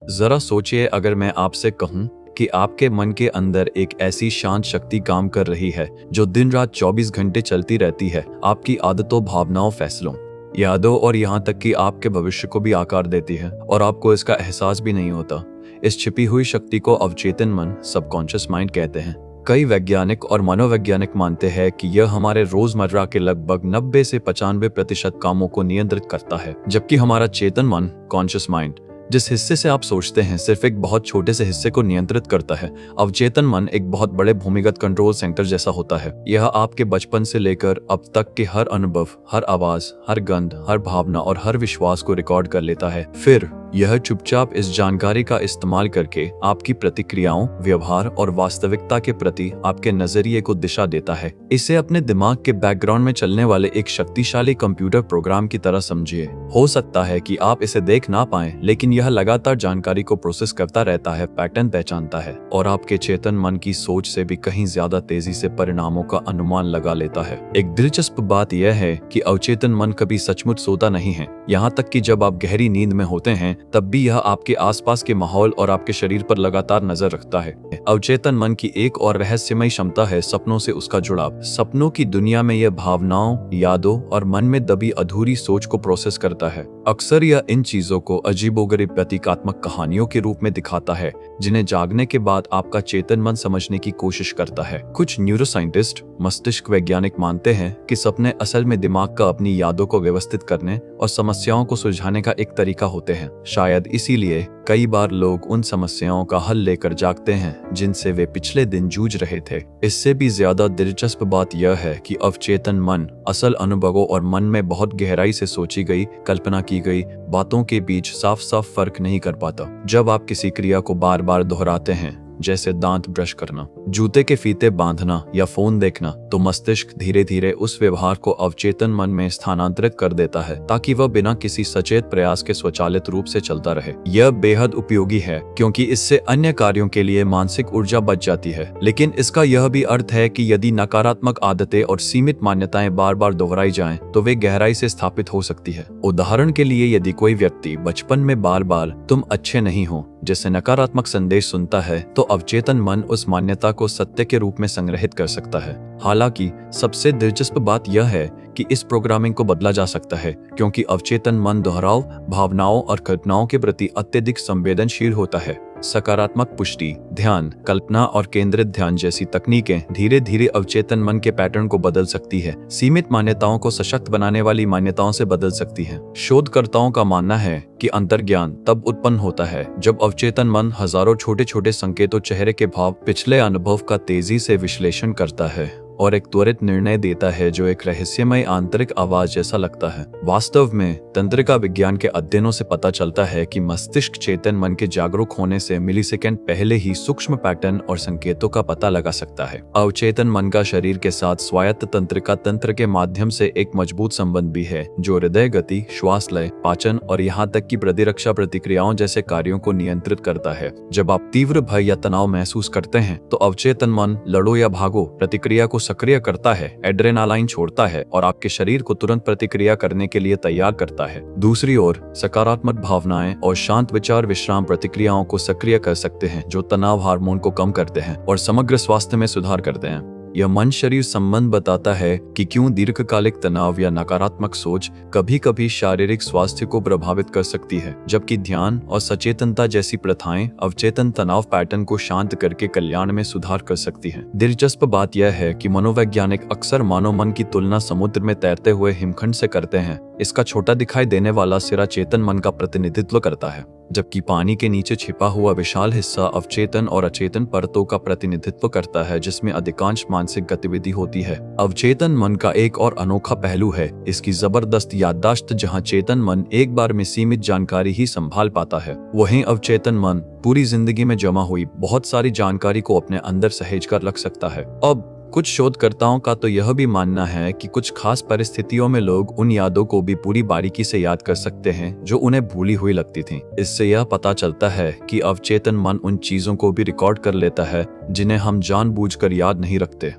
जरा सोचिए, अगर मैं आपसे कहूं कि आपके मन के अंदर एक ऐसी शांत शक्ति काम कर रही है जो दिन रात 24 घंटे चलती रहती है, आपकी आदतों, भावनाओं, फैसलों, यादों और यहाँ तक कि आपके भविष्य को भी आकार देती है और आपको इसका एहसास भी नहीं होता। इस छिपी हुई शक्ति को अवचेतन मन, सबकॉन्शियस माइंड कहते हैं। कई वैज्ञानिक और मनोवैज्ञानिक मानते हैं कि यह हमारे रोजमर्रा के लगभग 90 से 95% कामों को नियंत्रित करता है, जबकि हमारा चेतन मन, कॉन्शियस माइंड, जिस हिस्से से आप सोचते हैं, सिर्फ एक बहुत छोटे से हिस्से को नियंत्रित करता है। अवचेतन मन एक बहुत बड़े भूमिगत कंट्रोल सेंटर जैसा होता है। यह आपके बचपन से लेकर अब तक के हर अनुभव, हर आवाज, हर गंध, हर भावना और हर विश्वास को रिकॉर्ड कर लेता है। फिर यह चुपचाप इस जानकारी का इस्तेमाल करके आपकी प्रतिक्रियाओं, व्यवहार और वास्तविकता के प्रति आपके नजरिए को दिशा देता है। इसे अपने दिमाग के बैकग्राउंड में चलने वाले एक शक्तिशाली कंप्यूटर प्रोग्राम की तरह समझिए। हो सकता है कि आप इसे देख ना पाएं, लेकिन यह लगातार जानकारी को प्रोसेस करता रहता है, पैटर्न पहचानता है और आपके चेतन मन की सोच से भी कहीं ज्यादा तेजी से परिणामों का अनुमान लगा लेता है। एक दिलचस्प बात यह है कि अवचेतन मन कभी सचमुच सोता नहीं है। यहाँ तक कि जब आप गहरी नींद में होते हैं, तब भी यह आपके आसपास के माहौल और आपके शरीर पर लगातार नजर रखता है। अवचेतन मन की एक और रहस्यमयी क्षमता है सपनों से उसका जुड़ाव। सपनों की दुनिया में यह भावनाओं, यादों और मन में दबी अधूरी सोच को प्रोसेस करता है। अक्सर यह इन चीजों को अजीबोगरीब प्रतीकात्मक कहानियों के रूप में दिखाता है, जिन्हें जागने के बाद आपका चेतन मन समझने की कोशिश करता है। कुछ न्यूरोसाइंटिस्ट, मस्तिष्क वैज्ञानिक मानते हैं कि सपने असल में दिमाग का अपनी यादों को व्यवस्थित करने और समस्याओं को सुलझाने का एक तरीका होते हैं। शायद इसीलिए कई बार लोग उन समस्याओं का हल लेकर जागते हैं जिनसे वे पिछले दिन जूझ रहे थे। इससे भी ज्यादा दिलचस्प बात यह है कि अवचेतन मन असल अनुभवों और मन में बहुत गहराई से सोची गई, कल्पना की गई बातों के बीच साफ साफ फर्क नहीं कर पाता। जब आप किसी क्रिया को बार बार दोहराते हैं, जैसे दांत ब्रश करना, जूते के फीते बांधना या फोन देखना, तो मस्तिष्क धीरे धीरे उस व्यवहार को अवचेतन मन में स्थानांतरित कर देता है ताकि वह बिना किसी सचेत प्रयास के स्वचालित रूप से चलता रहे। यह बेहद उपयोगी है क्योंकि इससे अन्य कार्यों के लिए मानसिक ऊर्जा बच जाती है, लेकिन इसका यह भी अर्थ है कि यदि नकारात्मक आदतें और सीमित मान्यताएं बार बार दोहराई जाएं, तो वे गहराई से स्थापित हो सकती है। उदाहरण के लिए, यदि कोई व्यक्ति बचपन में बार बार "तुम अच्छे नहीं हो" जैसे नकारात्मक संदेश सुनता है, तो अवचेतन मन उस मान्यता को सत्य के रूप में संग्रहित कर सकता है। हालांकि सबसे दिलचस्प बात यह है कि इस प्रोग्रामिंग को बदला जा सकता है, क्योंकि अवचेतन मन दोहराव, भावनाओं और कल्पनाओं के प्रति अत्यधिक संवेदनशील होता है। सकारात्मक पुष्टि, ध्यान, कल्पना और केंद्रित ध्यान जैसी तकनीकें धीरे धीरे अवचेतन मन के पैटर्न को बदल सकती है, सीमित मान्यताओं को सशक्त बनाने वाली मान्यताओं से बदल सकती है। शोधकर्ताओं का मानना है कि अंतर्ज्ञान तब उत्पन्न होता है जब अवचेतन मन हजारों छोटे छोटे संकेतों, चेहरे के भाव, पिछले अनुभव का तेजी से विश्लेषण करता है और एक त्वरित निर्णय देता है जो एक रहस्यमय आंतरिक आवाज जैसा लगता है। वास्तव में तंत्रिका विज्ञान के अध्ययनों से पता चलता है कि मस्तिष्क चेतन मन के जागरूक होने से मिलीसेकंड पहले ही सूक्ष्म पैटर्न और संकेतों का पता लगा सकता है। अवचेतन मन का शरीर के साथ स्वायत्त तंत्रिका तंत्र के माध्यम से एक मजबूत संबंध भी है, जो हृदय गति, श्वास लय, पाचन और यहाँ तक कि प्रतिरक्षा प्रतिक्रियाओं जैसे कार्यों को नियंत्रित करता है। जब आप तीव्र भय या तनाव महसूस करते हैं, तो अवचेतन मन लड़ो या भागो प्रतिक्रिया को सक्रिय करता है, एड्रेनालाइन छोड़ता है और आपके शरीर को तुरंत प्रतिक्रिया करने के लिए तैयार करता है। दूसरी ओर सकारात्मक भावनाएं और शांत विचार विश्राम प्रतिक्रियाओं को सक्रिय कर सकते हैं, जो तनाव हार्मोन को कम करते हैं और समग्र स्वास्थ्य में सुधार करते हैं। यह मन शरीर संबंध बताता है कि क्यों दीर्घकालिक तनाव या नकारात्मक सोच कभी कभी शारीरिक स्वास्थ्य को प्रभावित कर सकती है, जबकि ध्यान और सचेतनता जैसी प्रथाएं अवचेतन तनाव पैटर्न को शांत करके कल्याण में सुधार कर सकती हैं। दिलचस्प बात यह है कि मनोवैज्ञानिक अक्सर मानव मन की तुलना समुद्र में तैरते हुए हिमखंड से करते हैं। इसका छोटा दिखाई देने वाला सिरा चेतन मन का प्रतिनिधित्व करता है, जबकि पानी के नीचे छिपा हुआ विशाल हिस्सा अवचेतन और अचेतन परतों का प्रतिनिधित्व करता है, जिसमें अधिकांश मानसिक गतिविधि होती है। अवचेतन मन का एक और अनोखा पहलू है इसकी जबरदस्त याददाश्त। जहां चेतन मन एक बार में सीमित जानकारी ही संभाल पाता है, वहीं अवचेतन मन पूरी जिंदगी में जमा हुई बहुत सारी जानकारी को अपने अंदर सहेज कर रख सकता है। अब कुछ शोधकर्ताओं का तो यह भी मानना है कि कुछ खास परिस्थितियों में लोग उन यादों को भी पूरी बारीकी से याद कर सकते हैं जो उन्हें भूली हुई लगती थीं। इससे यह पता चलता है कि अवचेतन मन उन चीजों को भी रिकॉर्ड कर लेता है जिन्हें हम जानबूझकर याद नहीं रखते।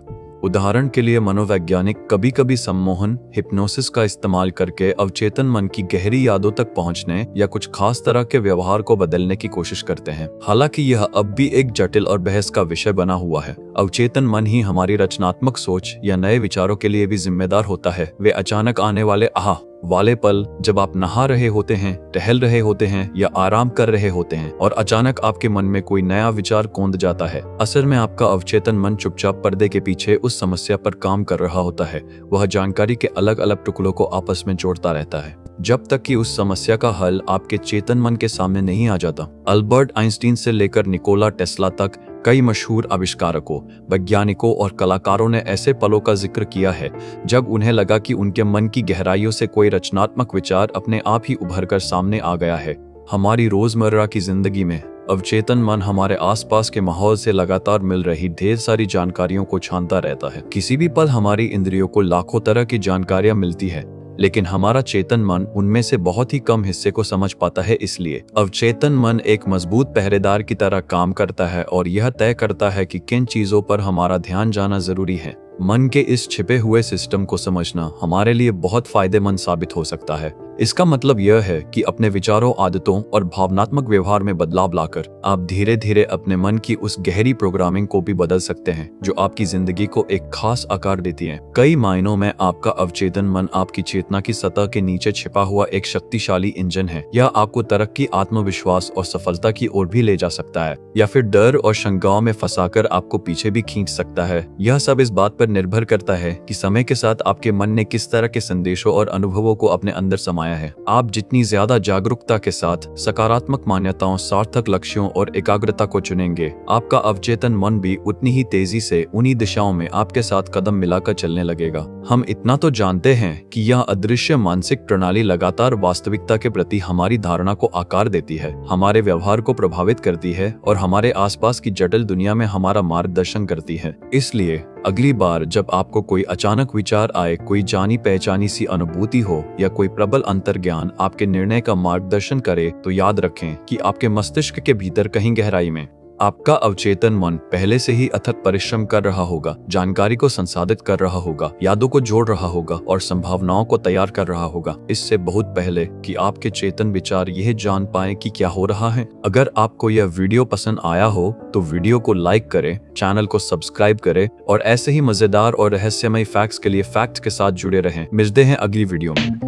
उदाहरण के लिए मनोवैज्ञानिक कभी कभी सम्मोहन हिप्नोसिस का इस्तेमाल करके अवचेतन मन की गहरी यादों तक पहुंचने या कुछ खास तरह के व्यवहार को बदलने की कोशिश करते हैं। हालांकि यह अब भी एक जटिल और बहस का विषय बना हुआ है। अवचेतन मन ही हमारी रचनात्मक सोच या नए विचारों के लिए भी जिम्मेदार होता है। वे अचानक आने वाले आह वाले पल, जब आप नहा रहे होते हैं, टहल रहे होते हैं या आराम कर रहे होते हैं और अचानक आपके मन में कोई नया विचार कौंध जाता है। असल में आपका अवचेतन मन चुपचाप पर्दे के पीछे उस समस्या पर काम कर रहा होता है। वह जानकारी के अलग अलग टुकड़ों को आपस में जोड़ता रहता है जब तक कि उस समस्या का हल आपके चेतन मन के सामने नहीं आ जाता। अल्बर्ट आइंस्टीन से लेकर निकोला टेस्ला तक कई मशहूर आविष्कारकों, वैज्ञानिकों और कलाकारों ने ऐसे पलों का जिक्र किया है जब उन्हें लगा कि उनके मन की गहराइयों से कोई रचनात्मक विचार अपने आप ही उभर कर सामने आ गया है। हमारी रोजमर्रा की जिंदगी में अवचेतन मन हमारे आसपास के माहौल से लगातार मिल रही ढेर सारी जानकारियों को छानता रहता है। किसी भी पल हमारी इंद्रियों को लाखों तरह की जानकारियां मिलती है, लेकिन हमारा चेतन मन उनमें से बहुत ही कम हिस्से को समझ पाता है। इसलिए अवचेतन मन एक मजबूत पहरेदार की तरह काम करता है और यह तय करता है कि किन चीजों पर हमारा ध्यान जाना जरूरी है। मन के इस छिपे हुए सिस्टम को समझना हमारे लिए बहुत फायदेमंद साबित हो सकता है। इसका मतलब यह है कि अपने विचारों, आदतों और भावनात्मक व्यवहार में बदलाव लाकर आप धीरे धीरे अपने मन की उस गहरी प्रोग्रामिंग को भी बदल सकते हैं जो आपकी जिंदगी को एक खास आकार देती है। कई मायनों में आपका अवचेतन मन आपकी चेतना की सतह के नीचे छिपा हुआ एक शक्तिशाली इंजन है। यह आपको तरक्की, आत्मविश्वास और सफलता की ओर भी ले जा सकता है या फिर डर और शंकाओं में फंसाकर आपको पीछे भी खींच सकता है। यह सब इस बात पर निर्भर करता है कि समय के साथ आपके मन ने किस तरह के संदेशों और अनुभवों को अपने अंदर समाया है। आप जितनी ज्यादा जागरूकता के साथ सकारात्मक मान्यताओं, सार्थक लक्ष्यों और एकाग्रता को चुनेंगे, आपका अवचेतन मन भी उतनी ही तेजी से उन्हीं दिशाओं में आपके साथ कदम मिलाकर चलने लगेगा। हम इतना तो जानते हैं कि यह अदृश्य मानसिक प्रणाली लगातार वास्तविकता के प्रति हमारी धारणा को आकार देती है, हमारे व्यवहार को प्रभावित करती है और हमारे आसपास की जटिल दुनिया में हमारा मार्गदर्शन करती है। इसलिए अगली बार जब आपको कोई अचानक विचार आए, कोई जानी पहचानी सी अनुभूति हो या कोई प्रबल अंतर्ज्ञान आपके निर्णय का मार्गदर्शन करे, तो याद रखें कि आपके मस्तिष्क के भीतर कहीं गहराई में आपका अवचेतन मन पहले से ही अथक परिश्रम कर रहा होगा, जानकारी को संसाधित कर रहा होगा, यादों को जोड़ रहा होगा और संभावनाओं को तैयार कर रहा होगा, इससे बहुत पहले कि आपके चेतन विचार यह जान पाए कि क्या हो रहा है। अगर आपको यह वीडियो पसंद आया हो तो वीडियो को लाइक करें, चैनल को सब्सक्राइब करें और ऐसे ही मजेदार और रहस्यमय फैक्ट्स के लिए फैक्ट्स के साथ जुड़े रहें। मिलते हैं अगली वीडियो में।